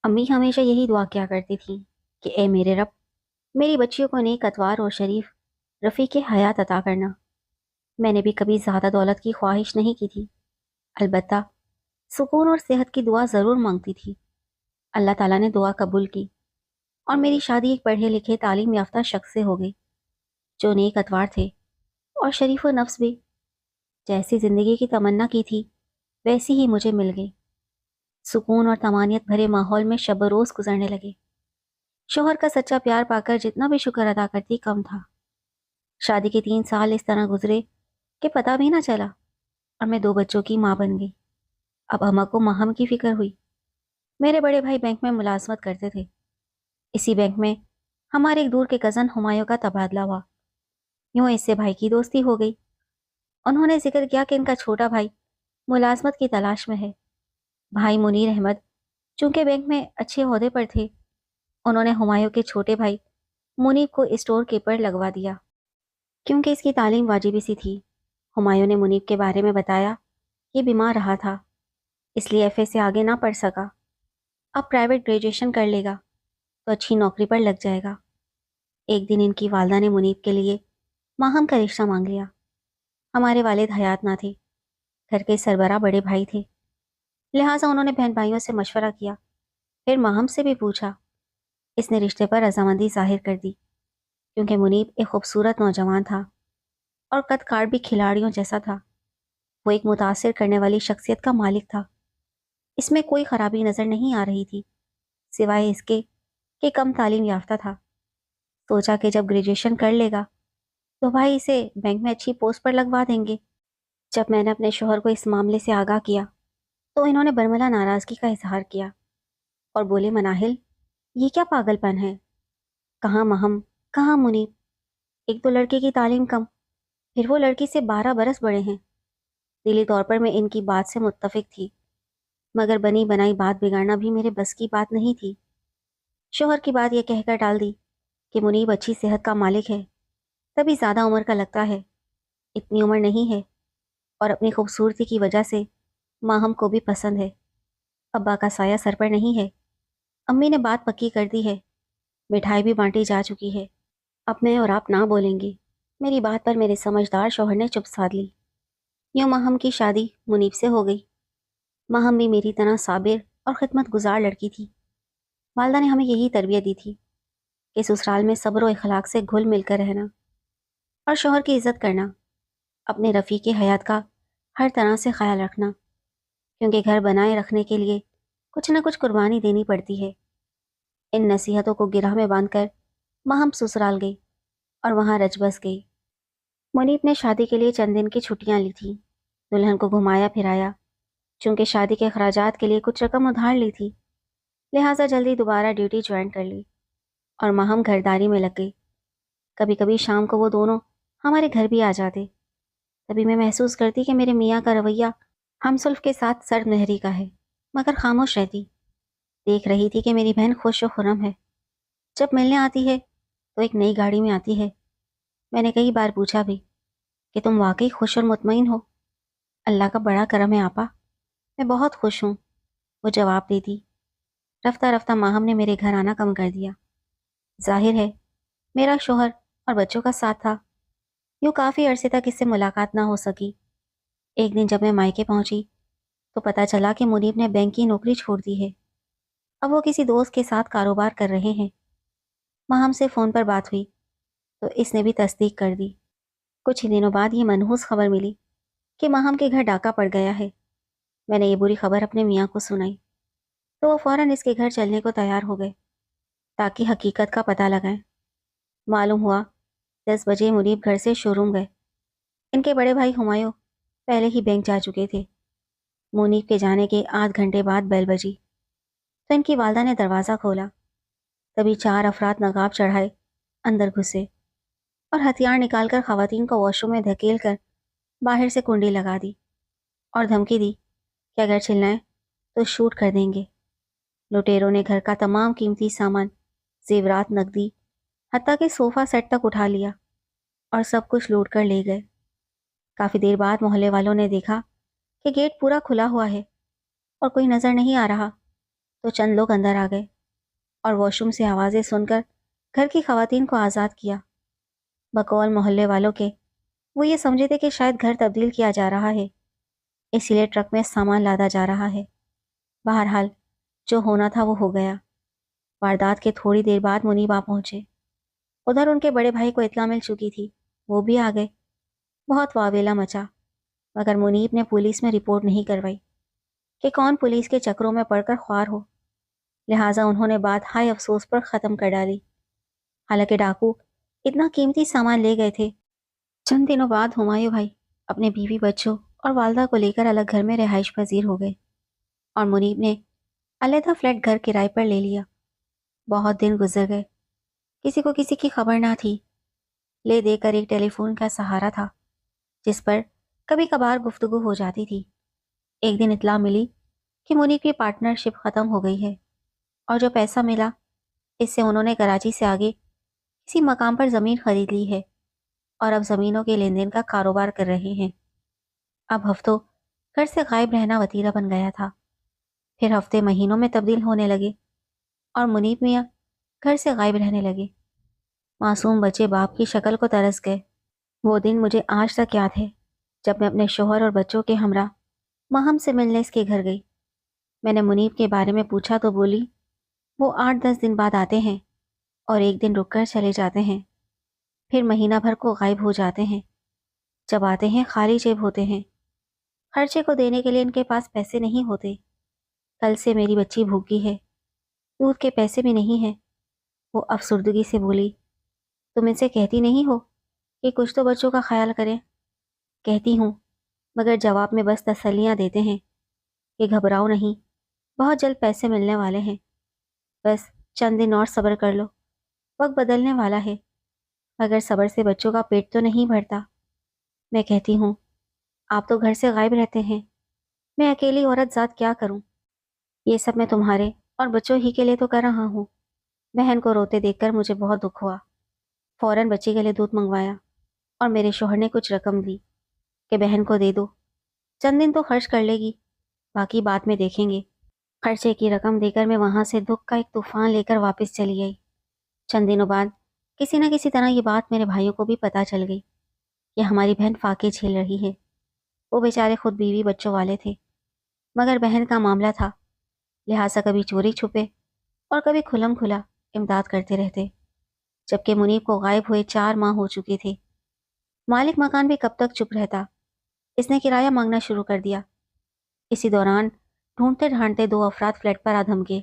امی ہمیشہ یہی دعا کیا کرتی تھیں کہ اے میرے رب، میری بچیوں کو نیک اتوار اور شریف رفیق حیات عطا کرنا۔ میں نے بھی کبھی زیادہ دولت کی خواہش نہیں کی تھی، البتہ سکون اور صحت کی دعا ضرور مانگتی تھی۔ اللہ تعالیٰ نے دعا قبول کی اور میری شادی ایک پڑھے لکھے تعلیم یافتہ شخص سے ہو گئی جو نیک اتوار تھے اور شریف و نفس بھی۔ جیسی زندگی کی تمنا کی تھی ویسی ہی مجھے مل گئی۔ سکون اور طمانینت بھرے ماحول میں شب و روز گزرنے لگے۔ شوہر کا سچا پیار پا کر جتنا بھی شکر ادا کرتی کم تھا۔ شادی کے 3 سال اس طرح گزرے کہ پتہ بھی نہ چلا اور میں 2 بچوں کی ماں بن گئی۔ اب اماں کو ماہم کی فکر ہوئی۔ میرے بڑے بھائی بینک میں ملازمت کرتے تھے۔ اسی بینک میں ہمارے ایک دور کے کزن ہمایوں کا تبادلہ ہوا۔ یوں اس سے بھائی کی دوستی ہو گئی۔ انہوں نے ذکر کیا کہ ان کا چھوٹا بھائی ملازمت کی تلاش میں ہے۔ بھائی منیر احمد چونکہ بینک میں اچھے عہدے پر تھے، انہوں نے ہمایوں کے چھوٹے بھائی منیب کو اسٹور کیپر لگوا دیا۔ کیونکہ اس کی تعلیم واجبی سی تھی، ہمایوں نے منیب کے بارے میں بتایا یہ بیمار رہا تھا، اس لیے ایف اے سے آگے نہ پڑھ سکا۔ اب پرائیویٹ گریجویشن کر لے گا تو اچھی نوکری پر لگ جائے گا۔ ایک دن ان کی والدہ نے منیب کے لیے ماہم کا رشتہ مانگ لیا۔ ہمارے والد حیات نہ تھے، گھر کے سربراہ بڑے بھائی تھے، لہٰذا انہوں نے بہن بھائیوں سے مشورہ کیا، پھر ماہم سے بھی پوچھا۔ اس نے رشتے پر رضامندی ظاہر کر دی کیونکہ منیب ایک خوبصورت نوجوان تھا اور قد کاٹ بھی کھلاڑیوں جیسا تھا۔ وہ ایک متاثر کرنے والی شخصیت کا مالک تھا۔ اس میں کوئی خرابی نظر نہیں آ رہی تھی سوائے اس کے کہ کم تعلیم یافتہ تھا۔ سوچا کہ جب گریجویشن کر لے گا تو بھائی اسے بینک میں اچھی پوسٹ پر لگوا دیں گے۔ جب میں نے اپنے شوہر کو اس معاملے سے آگاہ کیا تو انہوں نے برملا ناراضگی کا اظہار کیا اور بولے، مناہل یہ کیا پاگل پن ہے؟ کہاں مہم، کہاں منیب، ایک تو لڑکے کی تعلیم کم، پھر وہ لڑکی سے 12 برس بڑے ہیں۔ دلی طور پر میں ان کی بات سے متفق تھی، مگر بنی بنائی بات بگاڑنا بھی میرے بس کی بات نہیں تھی۔ شوہر کی بات یہ کہہ کر ٹال دی کہ منیب اچھی صحت کا مالک ہے، تبھی زیادہ عمر کا لگتا ہے، اتنی عمر نہیں ہے، اور اپنی خوبصورتی کی وجہ سے ماہم کو بھی پسند ہے۔ ابا کا سایہ سر پر نہیں ہے۔ امی نے بات پکی کر دی ہے، مٹھائی بھی بانٹی جا چکی ہے۔ اب میں اور آپ نہ بولیں گے۔ میری بات پر میرے سمجھدار شوہر نے چپ سادھ لی۔ یوں ماہم کی شادی منیب سے ہو گئی۔ ماہم بھی میری طرح صابر اور خدمت گزار لڑکی تھی۔ والدہ نے ہمیں یہی تربیت دی تھی کہ سسرال میں صبر و اخلاق سے گھل مل کر رہنا اور شوہر کی عزت کرنا، اپنے رفیق حیات کا ہر طرح سے خیال رکھنا، کیونکہ گھر بنائے رکھنے کے لیے کچھ نہ کچھ قربانی دینی پڑتی ہے۔ ان نصیحتوں کو گرہ میں باندھ کر ماہم سسرال گئی اور وہاں رچ بس گئی۔ منیب نے شادی کے لیے چند دن کی چھٹیاں لی تھیں۔ دلہن کو گھمایا پھرایا، چونکہ شادی کے اخراجات کے لیے کچھ رقم ادھار لی تھی، لہٰذا جلدی دوبارہ ڈیوٹی جوائن کر لی اور ماہم گھرداری میں لگ گئی۔ کبھی کبھی شام کو وہ دونوں ہمارے گھر بھی آ جاتے، تبھی میں محسوس کرتی کہ میرے میاں کا رویہ ہمسلف کے ساتھ سرد مہری کا ہے، مگر خاموش رہتی۔ دیکھ رہی تھی کہ میری بہن خوش و خرم ہے، جب ملنے آتی ہے تو ایک نئی گاڑی میں آتی ہے۔ میں نے کئی بار پوچھا بھی کہ تم واقعی خوش اور مطمئن ہو؟ اللہ کا بڑا کرم ہے آپا، میں بہت خوش ہوں، وہ جواب دیتی۔ رفتہ رفتہ ماہم نے میرے گھر آنا کم کر دیا۔ ظاہر ہے میرا شوہر اور بچوں کا ساتھ تھا، یوں کافی عرصے تک اس سے ملاقات نہ ہو سکی۔ ایک دن جب میں مائکے پہنچی تو پتہ چلا کہ منیب نے بینک کی نوکری چھوڑ دی ہے۔ اب وہ کسی دوست کے ساتھ کاروبار کر رہے ہیں۔ ماہم سے فون پر بات ہوئی تو اس نے بھی تصدیق کر دی۔ کچھ ہی دنوں بعد یہ منحوس خبر ملی کہ ماہم کے گھر ڈاکہ پڑ گیا ہے۔ میں نے یہ بری خبر اپنے میاں کو سنائی تو وہ فوراً اس کے گھر چلنے کو تیار ہو گئے تاکہ حقیقت کا پتہ لگائیں۔ معلوم ہوا 10 بجے منیب گھر سے شو روم گئے۔ ان کے بڑے بھائی ہمایوں پہلے ہی بینک جا چکے تھے۔ منیب کے جانے کے آدھ گھنٹے بعد بیل بجی تو ان کی والدہ نے دروازہ کھولا، تبھی 4 افراد نقاب چڑھائے اندر گھسے اور ہتھیار نکال کر خواتین کو واش روم میں دھکیل کر باہر سے کنڈی لگا دی اور دھمکی دی کہ اگر چلائیں تو شوٹ کر دیں گے۔ لٹیروں نے گھر کا تمام قیمتی سامان، زیورات، نقدی، حتیٰ کہ صوفہ سیٹ تک اٹھا لیا اور سب کچھ لوٹ کر لے گئے۔ کافی دیر بعد محلے والوں نے دیکھا کہ گیٹ پورا کھلا ہوا ہے اور کوئی نظر نہیں آ رہا، تو چند لوگ اندر آ گئے اور واش روم سے آوازیں سن کر گھر کی خواتین کو آزاد کیا۔ بقول محلے والوں کے وہ یہ سمجھے تھے کہ شاید گھر تبدیل کیا جا رہا ہے، اسی لیے ٹرک میں سامان لادا جا رہا ہے۔ بہرحال جو ہونا تھا وہ ہو گیا۔ واردات کے تھوڑی دیر بعد منیب آ پہنچے۔ ادھر ان کے بڑے بھائی کو اطلاع مل چکی تھی، وہ بھی آ گئے۔ بہت واویلا مچا، مگر منیب نے پولیس میں رپورٹ نہیں کروائی کہ کون پولیس کے چکروں میں پڑ کر خوار ہو، لہٰذا انہوں نے بات ہائے افسوس پر ختم کر ڈالی۔ حالانکہ ڈاکو اتنا قیمتی سامان لے گئے تھے۔ چند دنوں بعد ہمایوں بھائی اپنے بیوی بچوں اور والدہ کو لے کر الگ گھر میں رہائش پذیر ہو گئے اور منیب نے علیحدہ فلیٹ گھر کرائے پر لے لیا۔ بہت دن گزر گئے، کسی کو کسی کی خبر نہ تھی۔ لے دے کر ایک ٹیلی فون کا سہارا تھا جس پر کبھی کبھار گفتگو ہو جاتی تھی۔ ایک دن اطلاع ملی کہ منیب کی پارٹنرشپ ختم ہو گئی ہے اور جو پیسہ ملا اس سے انہوں نے کراچی سے آگے کسی مقام پر زمین خرید لی ہے اور اب زمینوں کے لین دین کا کاروبار کر رہے ہیں۔ اب ہفتوں گھر سے غائب رہنا وتیرہ بن گیا تھا، پھر ہفتے مہینوں میں تبدیل ہونے لگے اور منیب میاں گھر سے غائب رہنے لگے۔ معصوم بچے باپ کی شکل کو ترس گئے۔ وہ دن مجھے آج تک یاد ہے جب میں اپنے شوہر اور بچوں کے ہمراہ ماہم سے ملنے اس کے گھر گئی۔ میں نے منیب کے بارے میں پوچھا تو بولی وہ 8-10 دن بعد آتے ہیں اور ایک دن رک کر چلے جاتے ہیں، پھر مہینہ بھر کو غائب ہو جاتے ہیں۔ جب آتے ہیں خالی جیب ہوتے ہیں، خرچے کو دینے کے لیے ان کے پاس پیسے نہیں ہوتے۔ کل سے میری بچی بھوکی ہے، دودھ کے پیسے بھی نہیں ہیں۔ وہ افسردگی سے بولی، تم ان سے کہتی نہیں ہو کہ کچھ تو بچوں کا خیال کریں؟ کہتی ہوں، مگر جواب میں بس تسلیاں دیتے ہیں کہ گھبراؤ نہیں، بہت جلد پیسے ملنے والے ہیں، بس چند دن اور صبر کر لو، وقت بدلنے والا ہے۔ مگر صبر سے بچوں کا پیٹ تو نہیں بھرتا۔ میں کہتی ہوں آپ تو گھر سے غائب رہتے ہیں، میں اکیلی عورت ذات کیا کروں؟ یہ سب میں تمہارے اور بچوں ہی کے لیے تو کر رہا ہوں۔ بہن کو روتے دیکھ کر مجھے بہت دکھ ہوا۔ فوراً بچی کے لیے دودھ منگوایا اور میرے شوہر نے کچھ رقم دی کہ بہن کو دے دو، چند دن تو خرچ کر لے گی، باقی بعد میں دیکھیں گے۔ خرچے کی رقم دے کر میں وہاں سے دکھ کا ایک طوفان لے کر واپس چلی آئی۔ چند دنوں بعد کسی نہ کسی طرح یہ بات میرے بھائیوں کو بھی پتہ چل گئی کہ ہماری بہن فاقے جھیل رہی ہے۔ وہ بیچارے خود بیوی بچوں والے تھے، مگر بہن کا معاملہ تھا، لہٰذا کبھی چوری چھپے اور کبھی کھلم کھلا امداد کرتے رہتے۔ جبکہ منیب کو غائب ہوئے 4 ماہ ہو چکے تھے۔ مالک مکان بھی کب تک چپ رہتا، اس نے کرایہ مانگنا شروع کر دیا۔ اسی دوران ڈھونڈتے ڈھانڈتے 2 افراد فلیٹ پر آ دھمکے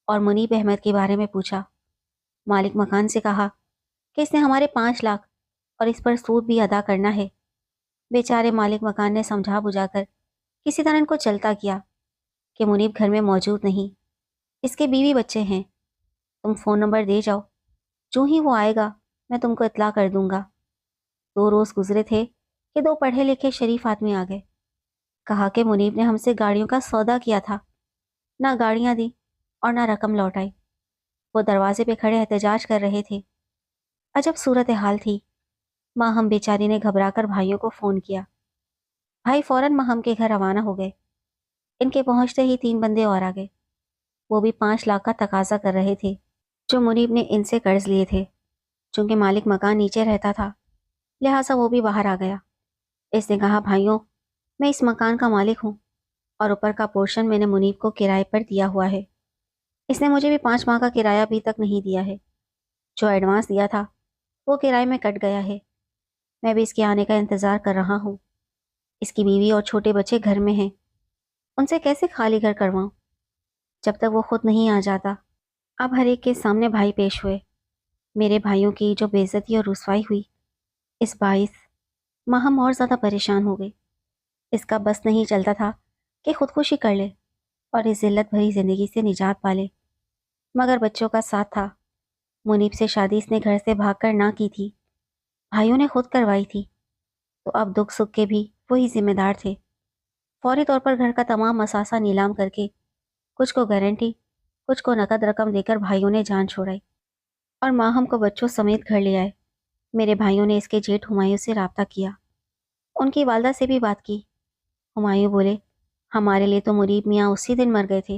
اور منیب احمد کے بارے میں پوچھا۔ مالک مکان سے کہا کہ اس نے ہمارے 5 لاکھ اور اس پر سود بھی ادا کرنا ہے۔ بیچارے مالک مکان نے سمجھا بجھا کر کسی طرح ان کو چلتا کیا کہ منیب گھر میں موجود نہیں، اس کے بیوی بچے ہیں، تم فون نمبر دے جاؤ، جو ہی وہ آئے گا میں تم کو اطلاع کر دوں گا۔ 2 روز گزرے تھے کہ 2 پڑھے لکھے شریف آدمی آ گئے۔ کہا کہ منیب نے ہم سے گاڑیوں کا سودا کیا تھا، نہ گاڑیاں دی اور نہ رقم لوٹائی۔ وہ دروازے پہ کھڑے احتجاج کر رہے تھے۔ عجب صورتحال تھی۔ ماہم بیچاری نے گھبرا کر بھائیوں کو فون کیا۔ بھائی فوراً ماہم کے گھر روانہ ہو گئے۔ ان کے پہنچتے ہی 3 بندے اور آ گئے، وہ بھی 5 لاکھ کا تقاضا کر رہے تھے جو منیب نے ان سے قرض لیے تھے۔ چونکہ مالک مکان نیچے رہتا تھا لہٰذا وہ بھی باہر آ گیا۔ اس نے کہا بھائیوں میں اس مکان کا مالک ہوں اور اوپر کا پورشن میں نے منیب کو کرائے پر دیا ہوا ہے۔ اس نے مجھے بھی 5 ماہ کا کرایہ ابھی تک نہیں دیا ہے۔ جو ایڈوانس دیا تھا وہ کرائے میں کٹ گیا ہے، میں بھی اس کے آنے کا انتظار کر رہا ہوں۔ اس کی بیوی اور چھوٹے بچے گھر میں ہیں، ان سے کیسے خالی گھر کرواؤں جب تک وہ خود نہیں آ جاتا۔ اب ہر ایک کے سامنے بھائی پیش ہوئے۔ میرے بھائیوں کی جو بے عزتی اور رسوائی ہوئی، اس باعث ماہم اور زیادہ پریشان ہو گئی۔ اس کا بس نہیں چلتا تھا کہ خودکشی کر لے اور اس ذلت بھری زندگی سے نجات پالے، مگر بچوں کا ساتھ تھا۔ منیب سے شادی اس نے گھر سے بھاگ کر نہ کی تھی، بھائیوں نے خود کروائی تھی، تو اب دکھ سکھ کے بھی وہی ذمہ دار تھے۔ فوری طور پر گھر کا تمام اثاثہ نیلام کر کے کچھ کو گارنٹی کچھ کو نقد رقم دے کر بھائیوں نے جان چھوڑائی اور ماہم کو بچوں سمیت گھر لے آئے۔ میرے بھائیوں نے اس کے جیٹھ ہمایوں سے رابطہ کیا، ان کی والدہ سے بھی بات کی۔ ہمایوں بولے ہمارے لیے تو منیب میاں اسی دن مر گئے تھے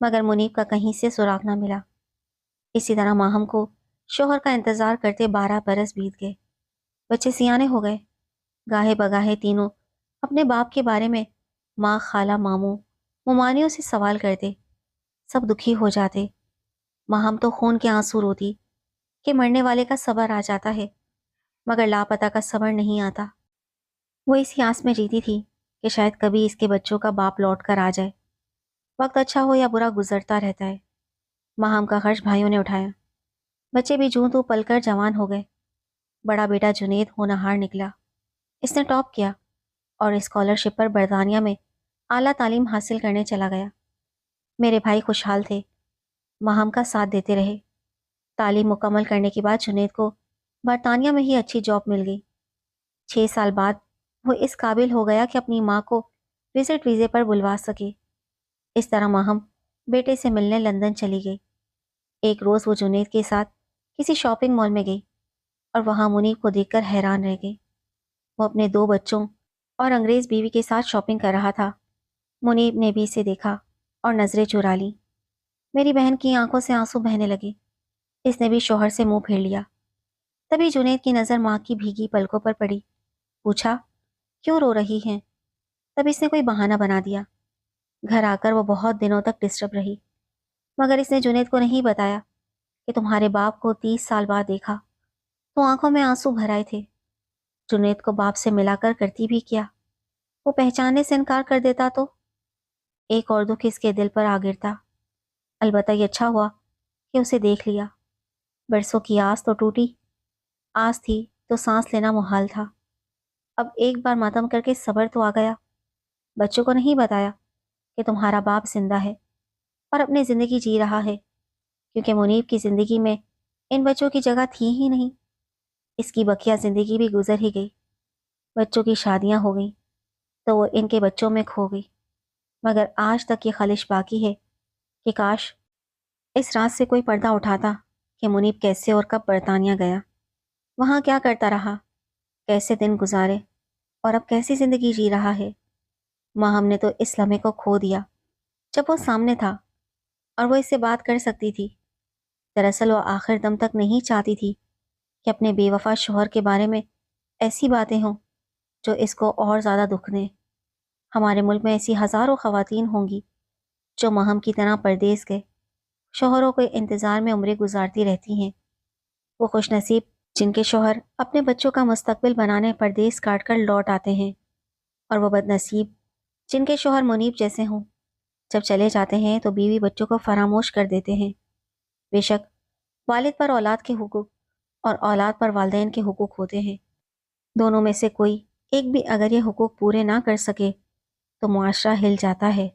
مگر منیب کا کہیں سے سراغ نہ ملا۔ اسی طرح ماہم کو شوہر کا انتظار کرتے 12 برس بیت گئے۔ بچے سیانے ہو گئے۔ گاہے بگاہے تینوں اپنے باپ کے بارے میں ماں، خالہ، ماموں، ممانیوں سے سوال کرتے۔ سب دکھی ہو جاتے۔ ماہم تو خون کے آنسو روتی کہ مرنے والے کا صبر آ جاتا ہے مگر لاپتہ کا صبر نہیں آتا۔ وہ اسی آس میں جیتی تھی کہ شاید کبھی اس کے بچوں کا باپ لوٹ کر آ جائے۔ وقت اچھا ہو یا برا گزرتا رہتا ہے۔ ماہم کا خرچ بھائیوں نے اٹھایا۔ بچے بھی جوں تو پل کر جوان ہو گئے۔ بڑا بیٹا جنید ہونہار نکلا۔ اس نے ٹاپ کیا اور اسکالرشپ پر برطانیہ میں اعلیٰ تعلیم حاصل کرنے چلا گیا۔ میرے بھائی خوشحال تھے، ماہم کا ساتھ دیتے رہے۔ تعلیم مکمل کرنے کے بعد جنید کو برطانیہ میں ہی اچھی جاب مل گئی۔ 6 سال بعد وہ اس قابل ہو گیا کہ اپنی ماں کو وزٹ ویزے پر بلوا سکے۔ اس طرح ماہم بیٹے سے ملنے لندن چلی گئی۔ ایک روز وہ جنید کے ساتھ کسی شاپنگ مال میں گئی اور وہاں منیب کو دیکھ کر حیران رہ گئی۔ وہ اپنے 2 بچوں اور انگریز بیوی کے ساتھ شاپنگ کر رہا تھا۔ منیب نے بھی اسے دیکھا اور نظریں چرا لیں۔ میری بہن کی آنکھوں سے آنسو بہنے لگے۔ اس نے بھی شوہر سے منہ پھیر لیا۔ تبھی جنید کی نظر ماں کی بھیگی پلکوں پر پڑی۔ پوچھا، کیوں رو رہی ہیں؟ تب اس نے کوئی بہانہ بنا دیا۔ گھر آ کر وہ بہت دنوں تک ڈسٹرب رہی مگر اس نے جنید کو نہیں بتایا کہ تمہارے باپ کو 30 سال بعد دیکھا تو آنکھوں میں آنسو بھر آئے تھے۔ جنید کو باپ سے ملا کر کرتی بھی کیا؟ وہ پہچاننے سے انکار کر دیتا تو ایک اور دکھ اس کے دل پر آ گرتا۔ البتہ یہ اچھا ہوا کہ اسے دیکھ لیا۔ برسوں کی آس تو ٹوٹی۔ آس تھی تو سانس لینا محال تھا۔ اب ایک بار ماتم کر کے صبر تو آ گیا۔ بچوں کو نہیں بتایا کہ تمہارا باپ زندہ ہے اور اپنی زندگی جی رہا ہے، کیونکہ منیب کی زندگی میں ان بچوں کی جگہ تھی ہی نہیں۔ اس کی بقیہ زندگی بھی گزر ہی گئی۔ بچوں کی شادیاں ہو گئیں تو وہ ان کے بچوں میں کھو گئی۔ مگر آج تک یہ خلش باقی ہے کہ کاش اس رات سے کوئی پردہ اٹھاتا کہ منیب کیسے اور کب برطانیہ گیا، وہاں کیا کرتا رہا، کیسے دن گزارے اور اب کیسی زندگی جی رہا ہے۔ ماں ہم نے تو اس لمحے کو کھو دیا جب وہ سامنے تھا اور وہ اس سے بات کر سکتی تھی۔ دراصل وہ آخر دم تک نہیں چاہتی تھی کہ اپنے بے وفا شوہر کے بارے میں ایسی باتیں ہوں جو اس کو اور زیادہ دکھ دیں۔ ہمارے ملک میں ایسی ہزاروں خواتین ہوں گی جو ماہم کی طرح پردیس گئے شوہروں کے انتظار میں عمریں گزارتی رہتی ہیں۔ وہ خوش نصیب جن کے شوہر اپنے بچوں کا مستقبل بنانے پردیس کاٹ کر لوٹ آتے ہیں، اور وہ بد نصیب جن کے شوہر منیب جیسے ہوں، جب چلے جاتے ہیں تو بیوی بچوں کو فراموش کر دیتے ہیں۔ بے شک والد پر اولاد کے حقوق اور اولاد پر والدین کے حقوق ہوتے ہیں۔ دونوں میں سے کوئی ایک بھی اگر یہ حقوق پورے نہ کر سکے تو معاشرہ ہل جاتا ہے۔